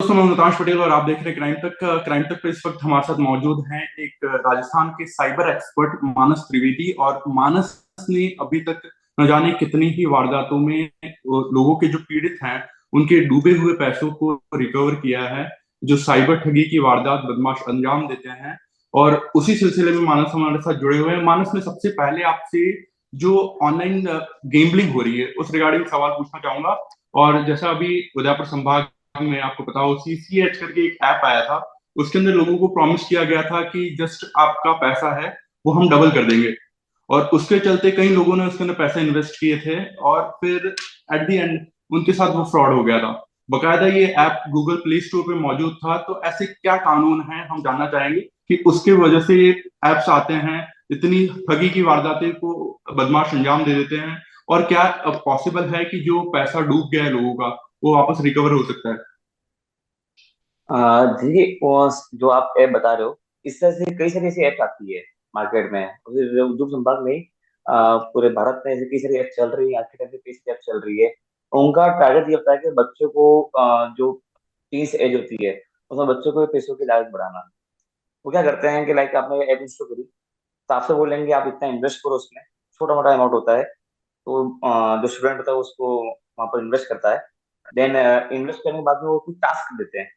दोस्तों, मैं मुमताज पटेल और आप देख रहे हैं क्राइम तक पे इस वक्त हमारे साथ मौजूद हैं एक राजस्थान के साइबर एक्सपर्ट मानस त्रिवेदी। और मानस ने अभी तक न जाने कितनी ही वारदातों में लोगों के जो पीड़ित हैं उनके डूबे हुए पैसों को रिकवर किया है, जो साइबर ठगी की वारदात बदमाश अंजाम देते हैं। और उसी सिलसिले में मानस हमारे साथ जुड़े हुए हैं। मानस, में सबसे पहले आपसे जो ऑनलाइन गेम्बलिंग हो रही है उस रिगार्डिंग सवाल पूछना चाहूंगा। और जैसा अभी उदयपुर संभाग में आपको पता हो, सीसीएच करके एक ऐप आया था, उसके अंदर लोगों को प्रॉमिस किया गया था कि जस्ट आपका पैसा है वो हम डबल कर देंगे। और उसके चलते कई लोगों ने उसके अंदर पैसे इन्वेस्ट किए थे और फिर एट द एंड उनके साथ वो फ्रॉड हो गया था। बकायदा ये ऐप गूगल प्ले स्टोर पे मौजूद था। तो ऐसे क्या कानून हैं, हम जानना चाहेंगे कि उसके वजह से ये ऐप्स आते हैं, इतनी ठगी की वारदातें को बदमाश अंजाम दे देते हैं। और क्या पॉसिबल है कि जो पैसा डूब गया है लोगों का वो वापस रिकवर हो सकता है? जी वो जो आप ऐप बता रहे हो, इस तरह से कई सारी ऐसी ऐप आती है मार्केट में। और फिर उद्योग संभाग में ही, पूरे भारत में ऐसे कई सारी ऐप चल रही है। आज के टाइम पे कई सारी ऐप चल रही है। उनका टारगेट ये होता है कि बच्चों को, जो टीन एज होती है, उसमें बच्चों को पैसों की लागत बढ़ाना। वो क्या करते हैं कि लाइक आपने ऐप इंस्टॉल करी, तो आपसे बोलेंगे आप इतना इन्वेस्ट करो उसमें। छोटा मोटा अमाउंट होता है, तो जो स्टूडेंट होता है उसको वहां पर इन्वेस्ट करता है। देन इन्वेस्ट करने के बाद में वो कुछ टास्क देते हैं,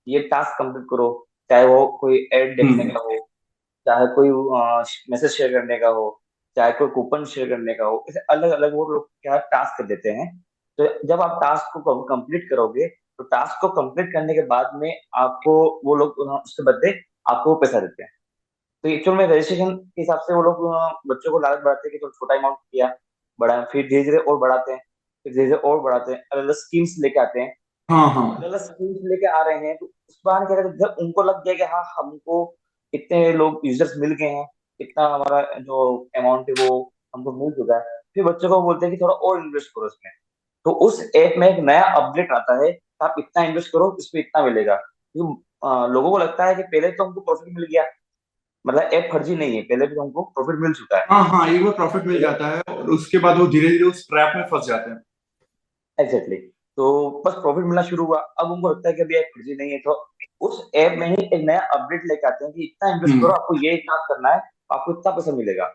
ये टास्क कंप्लीट करो। चाहे वो कोई ऐड देखने हम्म। का हो, चाहे कोई मैसेज शेयर करने का हो, चाहे कोई कूपन शेयर करने का हो, ऐसे अलग अलग वो लोग क्या टास्क देते हैं। तो जब आप टास्क को कंप्लीट करोगे, तो टास्क को कंप्लीट करने के बाद में आपको वो लोग उसके बदले आपको वो पैसा देते हैं। तो एक्चुअल में रजिस्ट्रेशन के हिसाब से वो लोग बच्चों को लालच बढ़ाते हैं कि तो छोटा अमाउंट किया, बढ़ा, फिर धीरे धीरे और बढ़ाते हैं, फिर धीरे धीरे और बढ़ाते हैं, अलग अलग स्कीम्स लेके आते हैं। हाँ, अलग हाँ। अलग स्कीम्स लेके आ रहे हैं, तो उस बार क्या कहते हैं, जब उनको लग गया कि हाँ हमको इतने लोग यूजर्स मिल गए हैं, इतना हमारा जो अमाउंट है वो हमको मिल चुका है, फिर बच्चों को बोलते हैं कि थोड़ा और इन्वेस्ट करो इसमें। तो उस ऐप में एक नया अपडेट आता है कि आप इतना इन्वेस्ट करो, इसमें इतना मिलेगा। क्योंकि लोगों को लगता है कि पहले तो हमको प्रॉफिट मिल गया, मतलब ऐप फर्जी नहीं है, पहले भी हमको प्रॉफिट मिल चुका है। हाँ, हाँ, एक बार प्रॉफिट मिल पहले जाता है और उसके बाद वो धीरे धीरे उस ट्रैप में फंस जाते हैं। एग्जैक्टली, तो बस प्रॉफिट मिलना शुरू हुआ। अब उनको लगता है कि अभी ऐप फर्जी नहीं है, तो उस ऐप में ही एक नया अपडेट लेके आते हैं कि इतना इन्वेस्ट करो, हम्म। आपको ये काम करना है, आपको इतना पैसा मिलेगा।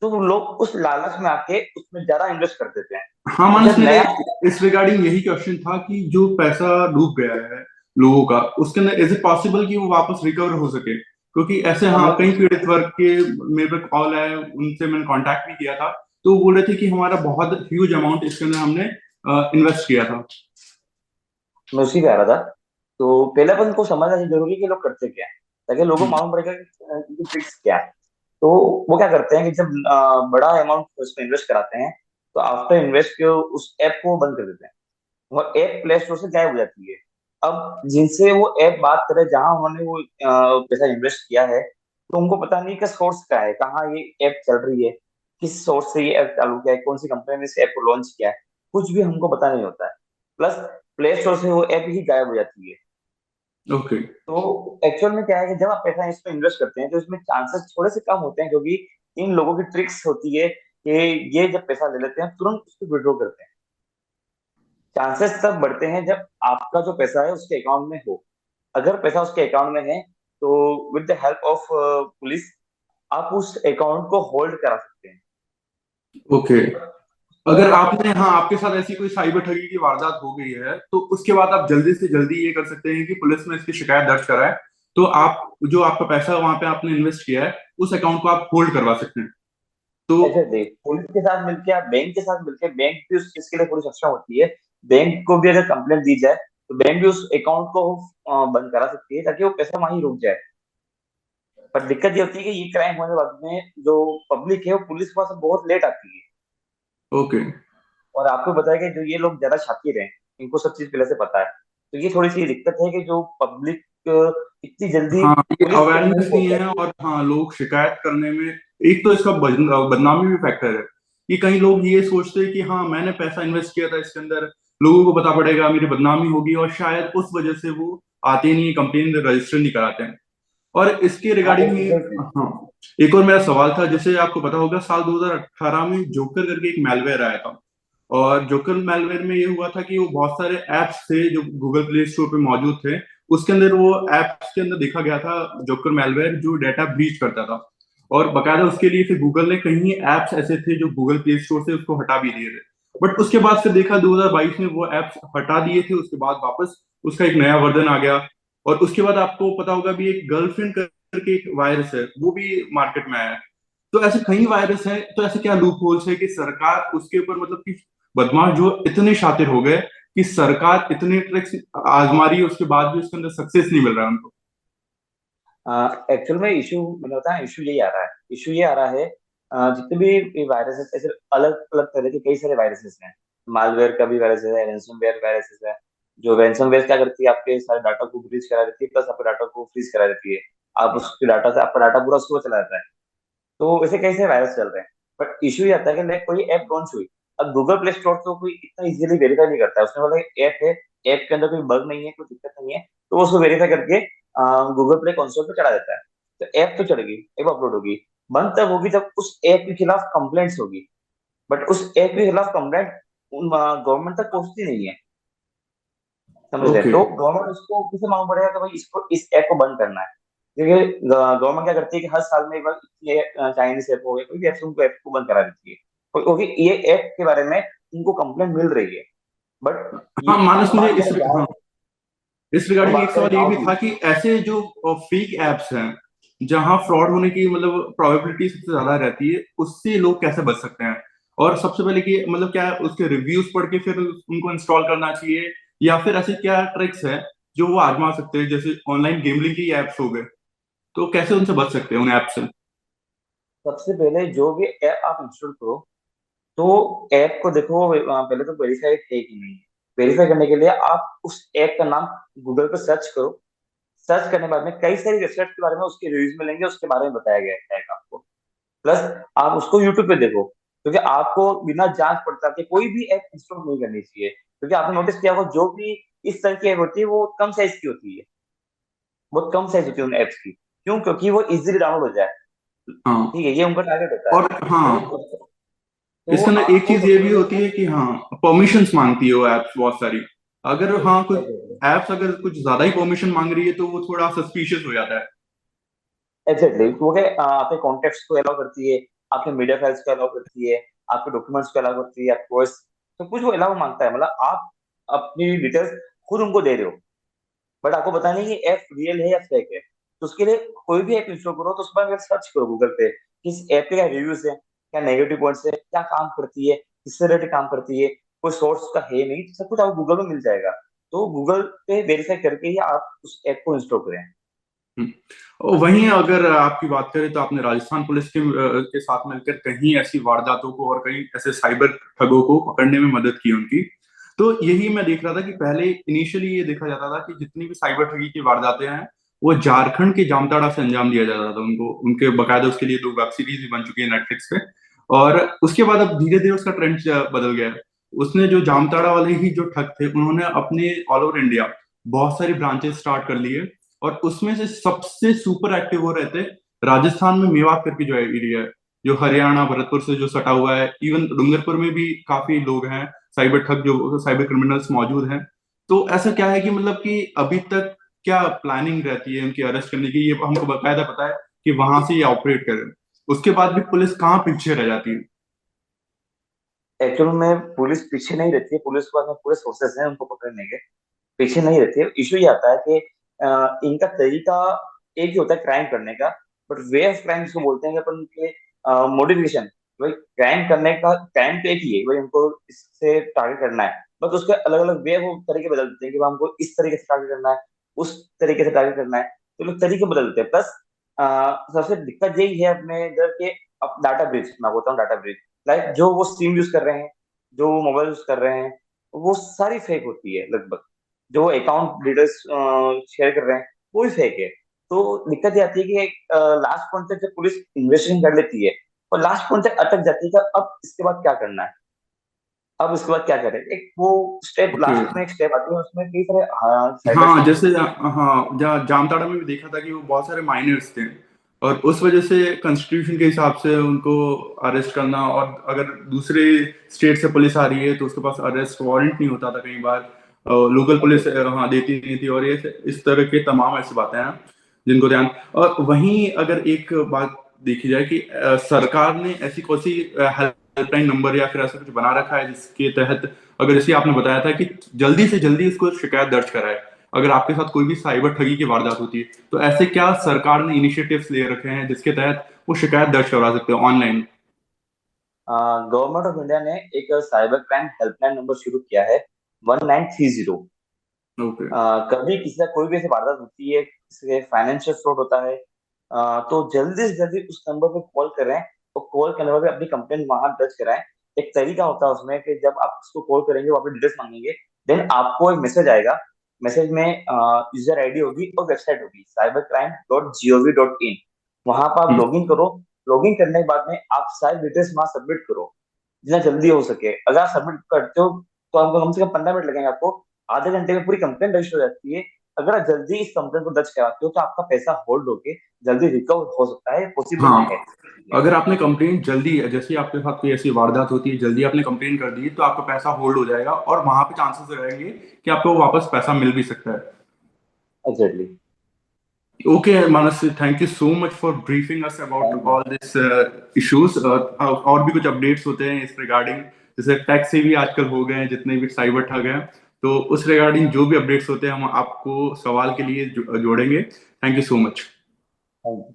तो वो लोग उस लालच में आके उसमें ज्यादा इन्वेस्ट कर देते हैं। हाँ, फिर मानस, जब मेरे नया, इस रिगार्डिंग यही क्वेश्चन था कि जो पैसा डूब गया है लोगों का, उसके अंदर इज इट पॉसिबल कि वो वापस रिकवर हो सके? क्योंकि ऐसे, हाँ, मैं कई पीड़ित वर्ग के मेरे पे कॉल है, उनसे मैंने कांटेक्ट भी किया था। तो वो बोल रहे थे कि हमारा बहुत ह्यूज अमाउंट इसके अंदर हमने इन्वेस्ट किया था। मैं उसी पे आ रहा था। तो पहले अपन को समझना जरूरी है कि लोग करते क्या है, ताकि लोगों को हम्म। मालूम पड़ेगा कि ट्रिक्स क्या है। तो वो क्या करते हैं कि जब बड़ा अमाउंट उसमें इन्वेस्ट कराते हैं, तो आफ्टर इन्वेस्ट के उस ऐप को बंद कर देते हैं। वो ऐप प्ले स्टोर से गायब हो जाती है। अब जिनसे वो ऐप बात करे जहां उन्होंने वो पैसा इन्वेस्ट किया है, तो उनको पता नहीं कि सोर्स क्या है, कहाँ ये ऐप चल रही है, किस सोर्स से ये ऐप चालू किया है, कौन सी कंपनी ने इस ऐप को लॉन्च किया है, कुछ भी हमको पता नहीं होता है। प्लस प्ले स्टोर से वो ऐप ही गायब हो जाती है। ओके। तो एक्चुअल में क्या है कि जब आप पैसा इसमें इन्वेस्ट करते हैं, तो इसमें चांसेस थोड़े से कम होते हैं, क्योंकि इन लोगों की ट्रिक्स होती है कि ये जब पैसा ले लेते हैं तुरंत उसको विड्रॉ करते हैं। चांसेस तब बढ़ते हैं जब आपका जो पैसा है उसके अकाउंट में हो। अगर पैसा उसके अकाउंट में है, तो with the help of police आप उस अकाउंट को होल्ड करा सकते हैं। ओके। बट अगर अगर आप, आपने, हाँ, आपके साथ ऐसी कोई साइबर ठगी की वारदात हो गई है तो उसके बाद आप जल्दी से जल्दी ये कर सकते हैं कि पुलिस में इसकी शिकायत दर्ज कराएं। तो आप जो आपका पैसा वहां पे आपने इन्वेस्ट किया है उस अकाउंट को आप होल्ड करवा सकते हैं। तो ऐसे देख, पुलिस के साथ मिलकर आप बैंक के साथ मिलकर, बैंक भी उस चीज के लिए थोड़ी सक्षम होती है। बैंक को भी अगर कंप्लेंट दी जाए, तो बैंक भी उस अकाउंट को बंद करा सकती है, ताकि वो पैसा वहीं रुक जाए। पर दिक्कत ये होती है कि ये क्राइम होने के बाद में जो पब्लिक है वो पुलिस के पास बहुत लेट आती है। ओके। और आपको बताया कि जो ये लोग ज्यादा शातिर हैं, इनको सब चीज पहले से पता है। तो ये थोड़ी सी दिक्कत है कि जो पब्लिक इतनी जल्दी हाँ, ये पुलिस तक नहीं अवेयरनेस नहीं पहुंच है। जाती है। और हाँ, लोग शिकायत करने में, एक तो इसका बदनामी भी फैक्टर है कि कई लोग ये सोचते हैं कि हाँ, मैंने पैसा इन्वेस्ट किया था इसके अंदर, लोगों को पता पड़ेगा, मेरी बदनामी होगी, और शायद उस वजह से वो आते नहीं, कंप्लेन रजिस्टर नहीं कराते हैं। और इसके हाँ रिगार्डिंग ही, एग्जैक्टली। हाँ, एक और मेरा सवाल था। जैसे आपको पता होगा, साल 2018 में जोकर करके एक मैलवेयर आया था। और जोकर मैलवेयर में ये हुआ था कि वो बहुत सारे एप्स थे जो गूगल प्ले स्टोर पे मौजूद थे, उसके अंदर वो एप्स के अंदर देखा गया था जोकर मैलवेयर जो डाटा ब्रीच करता था। और बकायदा उसके लिए फिर गूगल ने कई एप्स ऐसे थे जो गूगल प्ले स्टोर से उसको हटा भी दिए थे। बट उसके बाद फिर देखा 2022 में वो एप्स हटा दिए थे, उसके बाद वापस उसका एक नया वर्जन आ गया। और उसके बाद आपको पता होगा भी एक गर्लफ्रेंड करके एक वायरस है, वो भी मार्केट में आया है। तो ऐसे कई वायरस हैं, तो ऐसे क्या लूप होल्स है कि सरकार उसके ऊपर मतलब कि बदमाश जो इतने शातिर हो गए कि सरकार इतने ट्रिक्स आजमा रही है, उसके बाद भी उसके अंदर सक्सेस नहीं मिल रहा है उनको। एक्चुअल में इशू मैंने बताया, इशू यही आ रहा है, इशू ये आ रहा है। जितने भी वायरसेस ऐसे अलग अलग तरह के कई सारे वायरसेस हैं। मालवेयर का भी वायरस है, रैंसमवेयर वायरसेस है। जो रैंसमवेयर क्या करती है, आपके सारे डाटा को ब्रीच करा देती है, प्लस आपके डाटा को फ्रीज करा देती है। आप उसके डाटा से आपका डाटा पूरा उसको चला जाता है। तो ऐसे कई सारे वायरस चल रहे हैं। बट इशू ये आता है कि लाइक कोई ऐप लॉन्च हुई, अब गूगल प्ले स्टोर तो कोई इतना इजीली वेरीफाई नहीं करता है, उसने बोला ऐप है, ऐप के अंदर कोई बग नहीं है, कोई दिक्कत नहीं है, तो वो उसको वेरीफाई करके गूगल प्ले कंसोल पे चढ़ा देता है। तो ऐप तो चढ़ेगी, ऐप अपलोड होगी, बंद तब होगी जब उस ऐप के खिलाफ कंप्लेंट्स होगी। बट उस ऐप के खिलाफ कंप्लेंट गवर्नमेंट तक पहुंचती नहीं है, समझ रहे हैं? ओके। तो गवर्नमेंट उसको किसे मालूम पड़ेगा कि भाई इसको, इस ऐप को बंद करना है। क्योंकि गवर्नमेंट क्या करती है कि हर साल में एक बार ये चाइनीज ऐप हो गया, कोई भी ऐप उनको ऐप को बंद करा देती है, क्योंकि ये ऐप के बारे में उनको कंप्लेंट मिल रही है। बट ये हाँ मानस, हम मुझे बात इस, करें गाँव हाँ, की, इस हम रिगार्डिंग एक बात करें सवाल ये गाँव भी की। था कि ऐसे जो फेक एप्स हैं जहां फ्रॉड होने की मतलब प्रोबेबिलिटी सबसे ज्यादा रहती है, उससे लोग कैसे बच सकते हैं? और सबसे पहले कि मतलब क्या उसके रिव्यूज पढ़ के फिर उनको इंस्टॉल करना चाहिए, या फिर ऐसे क्या ट्रिक्स है जो वो आजमा सकते हैं? जैसे ऑनलाइन गेमलिंग की एप्स हो गए, तो कैसे उनसे बच सकते हैं उन ऐप से? सबसे पहले जो भी ऐप आप इंस्टॉल करो, तो ऐप को देखो, पहले तो वेरीफाई है कि नहीं। वेरीफाई करने के लिए आप उस ऐप का नाम गूगल पे सर्च करो। सर्च करने के बाद में कई सारी वेबसाइट के बारे में उसके रिव्यूज मिलेंगे, उसके बारे में बताया गया है आपको। प्लस आप उसको यूट्यूब पे देखो, क्योंकि आपको बिना जांच पड़ताल के कोई भी ऐप इंस्टॉल नहीं करनी चाहिए, क्योंकि आपने नोटिस किया होगा जो भी इस तरह की ऐप होती है वो कम साइज की होती है, बहुत कम साइज होती है उन एप्स की। क्यों? क्योंकि वो इजीली डाउनलोड हो जाए। हाँ। ठीक है, ये उनका टारगेट होता है। और हाँ, तो तो इसके अंदर एक आपको चीज ये सबसे भी पहले होती है कि हाँ, परमिशंस मांगती है वो एप्स बहुत सारी। अगर हाँ कुछ एप्स अगर कुछ ज्यादा ही परमिशन मांग रही है तो वो थोड़ा सस्पिशियस हो जाता है। एग्जैक्टली, वो क्या आपके कॉन्टेक्ट्स को अलाउ करती है, आपके मीडिया फाइल्स को अलाउ करती है, आपके डॉक्यूमेंट्स को अलाउ करती है, आपके वॉइस, सब कुछ वो अलाउ मांगता है। मतलब आप अपनी डिटेल्स खुद उनको दे रहे हो, बट आपको पता नहीं कि ऐप रियल है या फेक है। तो उसके लिए कोई भी ऐप इंस्टॉल करो तो उस पर सर्च करो गूगल पे कि इस ऐप के क्या रिव्यूज है, क्या नेगेटिव पॉइंट्स है, क्या काम करती है, किससे रिलेटेड काम करती है, कोई सोर्स का है नहीं, तो सब कुछ आपको गूगल में मिल जाएगा। तो गूगल पे वेरीफाई करके ही आप उस ऐप को इंस्टॉल करें। हम्म। और वहीं अगर आपकी बात करें तो आपने राजस्थान पुलिस के साथ मिलकर कहीं ऐसी वारदातों को और कहीं ऐसे साइबर ठगों को पकड़ने में मदद की उनकी। तो यही मैं देख रहा था कि पहले इनिशियली ये देखा जाता था कि जितनी भी साइबर ठगी की वारदातें हैं वो झारखंड के जामताड़ा से अंजाम दिया जाता था उनको। उनके बकायदा उसके लिए 2 वेब सीरीज भी बन चुकी है नेटफ्लिक्स पे। और उसके बाद अब धीरे धीरे उसका ट्रेंड बदल गया है। उसने जो जामताड़ा वाले ही जो ठग थे उन्होंने अपने ऑल ओवर इंडिया बहुत सारी ब्रांचेस स्टार्ट कर लिए। और उसमें से सबसे सुपर एक्टिव वो रहते राजस्थान में मेवात करके जो एरिया है, जो हरियाणा भरतपुर से जो सटा हुआ है। इवन डूंगरपुर में भी काफी लोग हैं साइबर ठग, जो साइबर क्रिमिनल्स मौजूद हैं। तो ऐसा क्या है कि मतलब कि अभी तक क्या प्लानिंग रहती है उनकी अरेस्ट करने की, ये हमको बकायदा पता है कि वहां से ये ऑपरेट करें, उसके बाद भी पुलिस कहाँ पीछे रह जाती है? एक्चुअल में पुलिस पीछे नहीं रहती है, पुलिस के पास में पूरे सोर्सेस हैं उनको पकड़ने के, पीछे नहीं रहती है। इशू ये आता है कि इनका तरीका एक ही होता है क्राइम करने का, बट वे ऑफ क्राइम जिसको बोलते हैं कि अपन के मोटिवेशन, भाई क्राइम करने का टाइम तो एक ही है, भाई हमको इससे टारगेट करना है, बट उसके अलग अलग वे वो तरीके बदल देते हैं कि भाई हमको इस तरीके से टारगेट करना है, उस तरीके से टारगेट करना है। तो लोग तरीके बदलते हैं। प्लस सबसे दिक्कत यही है अपने इधर के, अब डाटा ब्रीच मैं बोलता हूँ, डाटा ब्रीच लाइक जो वो स्ट्रीम यूज कर रहे हैं, जो मोबाइल यूज कर रहे हैं, वो सारी फेक होती है लगभग। जो अकाउंट डिटेल्स शेयर कर रहे हैं वो भी फेक है। तो दिक्कत ये आती है कि लास्ट पॉइंट तक जब पुलिस इन्वेस्टिगेशन कर लेती है और लास्ट पॉइंट तक अटक जाती है कि अब इसके बाद क्या करना है, अब इसके बाद क्या करें, एक वो स्टेप ओके। लास्ट में एक स्टेप आती है, उसमें कई सारे साइबर हाँ से। जैसे हाँ जामताड़ा में भी देखा था कि वो बहुत सारे माइनर्स थे, और उस वजह से कॉन्स्टिट्यूशन के हिसाब से उनको अरेस्ट करना, और अगर दूसरे स्टेट से पुलिस आ रही है तो उसके पास अरेस्ट वारंट नहीं होता था कई बार, लोकल पुलिस एग्जैक्टली। हाँ देती नहीं थी, और ये इस तरह के तमाम ऐसी बातें हैं जिनको ध्यान। और वहीं अगर एक बात देखी जाए कि सरकार ने ऐसी कौन सी हेल्पलाइन नंबर या फिर ऐसा कुछ बना रखा है जिसके तहत, अगर जैसे आपने बताया था कि जल्दी से जल्दी उसको शिकायत दर्ज कराए अगर आपके साथ कोई भी साइबर ठगी की वारदात होती है, तो ऐसे क्या सरकार ने इनिशिएटिव्स ले रखे हैं जिसके तहत वो शिकायत दर्ज करवा सकते हैं ऑनलाइन? गवर्नमेंट ऑफ इंडिया ने एक साइबर क्राइम हेल्पलाइन नंबर शुरू किया है, 1930। ओके। कभी किसी का कोई भी ऐसी वारदात होती है, किसी के फाइनेंशियल फ्रॉड होता है, तो जल्दी से जल्दी उस नंबर पे कॉल करें और कॉल करने पर भी अपनी कंप्लेंट वहां दर्ज कराएं। एक तरीका होता है उसमें कि जब आप उसको कॉल करेंगे वो अपनी डिटेल्स मांगेंगे, देन आपको एक मैसेज आएगा। मैसेज में यूजर आईडी होगी और वेबसाइट होगी cybercrime.gov.in। वहां पर आप हम्म। लॉग इन करो। लॉग इन करने के बाद में आप सारी डिटेल्स वहां सबमिट करो जितना जल्दी हो सके। अगर आप सबमिट करते हो तो आपको कम से कम 15 मिनट लगेंगे आपको। आधे घंटे में पूरी कंप्लेंट रजिस्टर हो जाती है। अगर आप जल्दी इस कंप्लेंट को दर्ज कराते हो तो आपका पैसा होल्ड होके जल्दी रिकवर हो सकता है, पॉसिबल हाँ, है। अगर आपने कंप्लेन जल्दी, जैसे आपके साथ कोई ऐसी वारदात होती है, जल्दी आपने कंप्लेन कर दी तो आपका पैसा होल्ड हो जाएगा, और वहां पे चांसेस रहेंगे कि आपको वापस पैसा मिल भी सकता है। Exactly. Okay Manas, thank you so much for briefing us about thank you. All this issues. और भी कुछ अपडेट्स होते हैं इस रिगार्डिंग, जैसे टैक्स से भी आजकल हो गए हैं जितने भी साइबर ठग हैं, तो उस रिगार्डिंग जो भी अपडेट्स होते हैं हम आपको सवाल के लिए जोड़ेंगे। Thank you so much. Thank you.